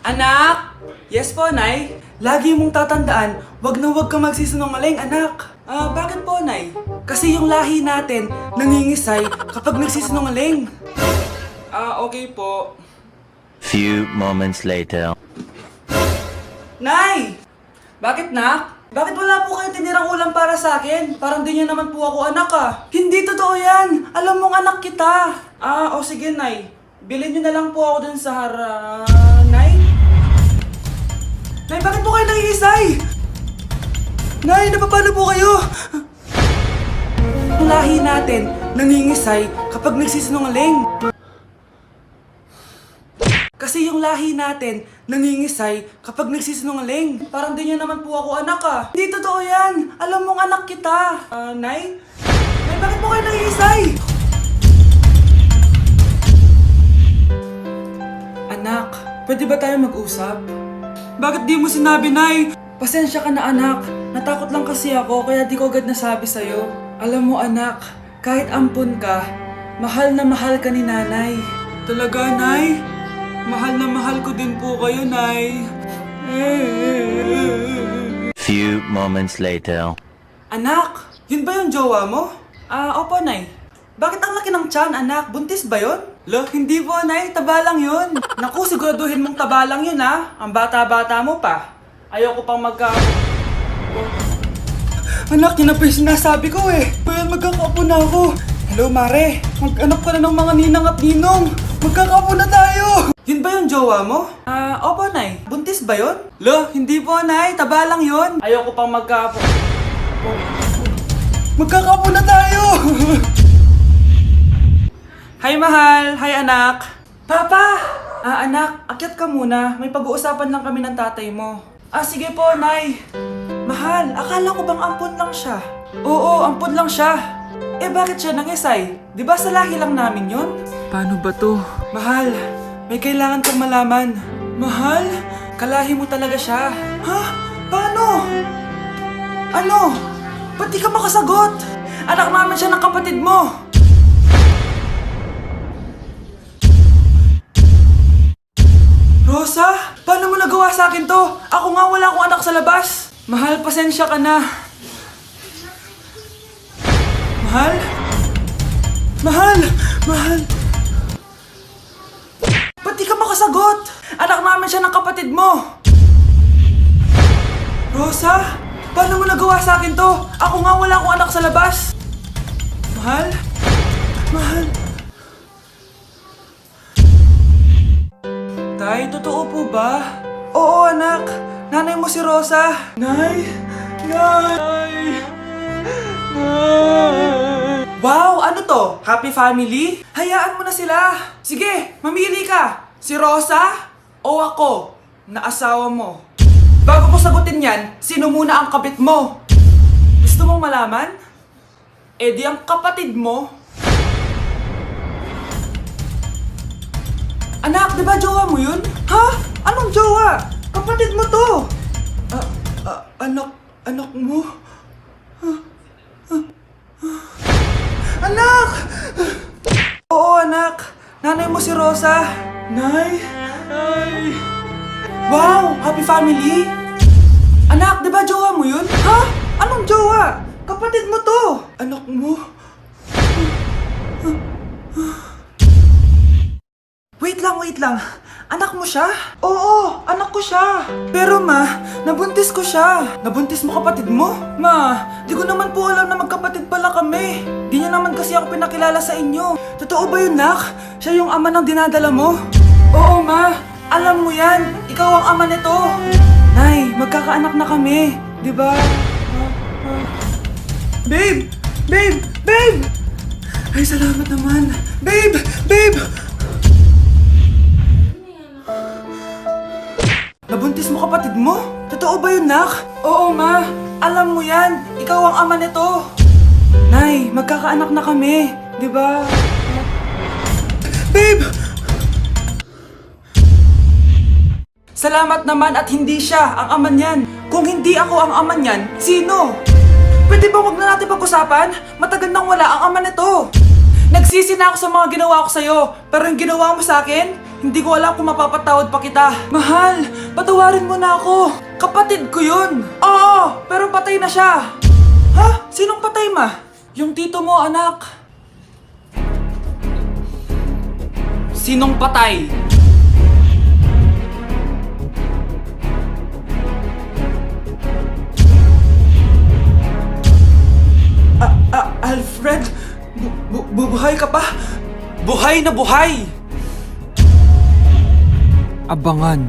Anak! Yes po, Nay. Lagi mong tatandaan, wag na wag kang magsisinungaling, anak. Bakit po, Nay? Kasi yung lahi natin nangingisay kapag nagsisinungaling. Okay po. Few moments later. Nay! Bakit, nak? Bakit wala po kayong tinirang ulam para sa akin? Parang di niyo naman po ako anak Hindi totoo yan! Alam mong anak kita! Sige, Nay. Bilhin niyo na lang po ako dun sa Nay? Nay, bakit po kayo nangingisay? Nay, napapalo po kayo? Ang lahi natin nangingisay kapag nagsisinungaling. Kasi yung lahi natin nangingisay kapag nagsisinungaling. Parang di niyo naman po ako anak Hindi totoo yan! Alam mong anak kita! Nay? Nay, bakit po kayo nangingisay? Anak, pwede ba tayo mag-usap? Bakit di mo sinabi, Nay? Pasensya ka na, anak. Natakot lang kasi ako kaya di ko agad nasabi sa'yo. Alam mo, anak, kahit ampun ka, mahal na mahal ka ni nanay. Talaga, Nay? Mahal na mahal ko din po kayo, Nay. Few moments later. Anak, yun ba yung jowa mo? Opo, Nay. Bakit ang laki ng tiyan, anak? Buntis ba yun? Hindi po, Nay. Taba lang yun. Naku, siguraduhin mong taba lang yun, Ang bata-bata mo pa. Ayoko pang Anak, yun na pa yung sinasabi ko Bayan, magkakapo na ako. Hello, Mare. Mag-anak ka na ng mga ninang at ninong. Magkakapo na tayo. Yun ba yung jowa mo? Opo, Nay. Buntis ba yun? Hindi po, Nay. Taba lang yun. Ayoko pang magkakapo na tayo. Hi, mahal! Hi, anak! Papa! Anak, akyat ka muna. May pag-uusapan lang kami ng tatay mo. Sige po, Nay. Mahal, akala ko bang ampun lang siya? Oo, ampun lang siya. Bakit siya nangisay? Di ba sa lahi lang namin yun? Paano ba to? Mahal, may kailangan kang malaman. Mahal? Kalahi mo talaga siya. Ha? Paano? Ano? Ba't di ka makasagot? Anak namin siya ng kapatid mo. Rosa? Paano mo nagawa sa akin to? Ako nga wala akong anak sa labas. Mahal, pasensya ka na. Mahal? Mahal! Mahal! Ba't di ka makasagot? Anak namin siya ng kapatid mo. Rosa? Paano mo nagawa sa akin to? Ako nga wala akong anak sa labas. Mahal? Mahal? Tay, totoo po ba? Oo, anak. Nanay mo si Rosa. Nay! Nay! Nay! Wow! Ano to? Happy family? Hayaan mo na sila. Sige, mamili ka. Si Rosa o ako na asawa mo? Bago ko sagutin yan, sino muna ang kabit mo? Gusto mong malaman? Di ang kapatid mo. Anak, di ba jowa mo yun? Ha? Anong jowa? Kapatid mo to! Anak mo? Anak! Oo, anak. Nanay mo si Rosa. Nay? Nay? Wow! Happy family? Anak, di ba jowa mo yun? Ha? Anong jowa? Kapatid mo to! Anak mo? Wait lang. Anak mo siya? Oo, anak ko siya. Pero ma, nabuntis ko siya. Nabuntis mo kapatid mo? Ma, di ko naman po alam na magkapatid pala kami. Di niya naman kasi ako pinakilala sa inyo. Totoo ba yun, nak? Siya yung ama ng dinadala mo? Oo, ma. Alam mo yan. Ikaw ang ama nito. Nay, magkakaanak na kami. Di ba? Babe! Babe! Babe! Ay, salamat naman. Babe! Babe! Nabuntis mo kapatid mo? Totoo ba yun, nak? Oo, ma. Alam mo yan. Ikaw ang ama nito. Nay, magkakaanak na kami. Di ba? Babe! Salamat naman at hindi siya ang ama niyan. Kung hindi ako ang ama niyan, sino? Pwede ba wag na natin pag-usapan? Matagal nang wala ang ama nito. Nagsisi na ako sa mga ginawa ko sa'yo. Pero yung ginawa mo sa akin, Hindi ko alam kung mapapatawad pa kita. Mahal, patawarin mo na ako. Kapatid ko yun. Oo, pero patay na siya. Ha? Sinong patay, ma? Yung tito mo, anak. Sinong patay? Alfred? Buhay ka pa? Buhay na buhay! Abangan.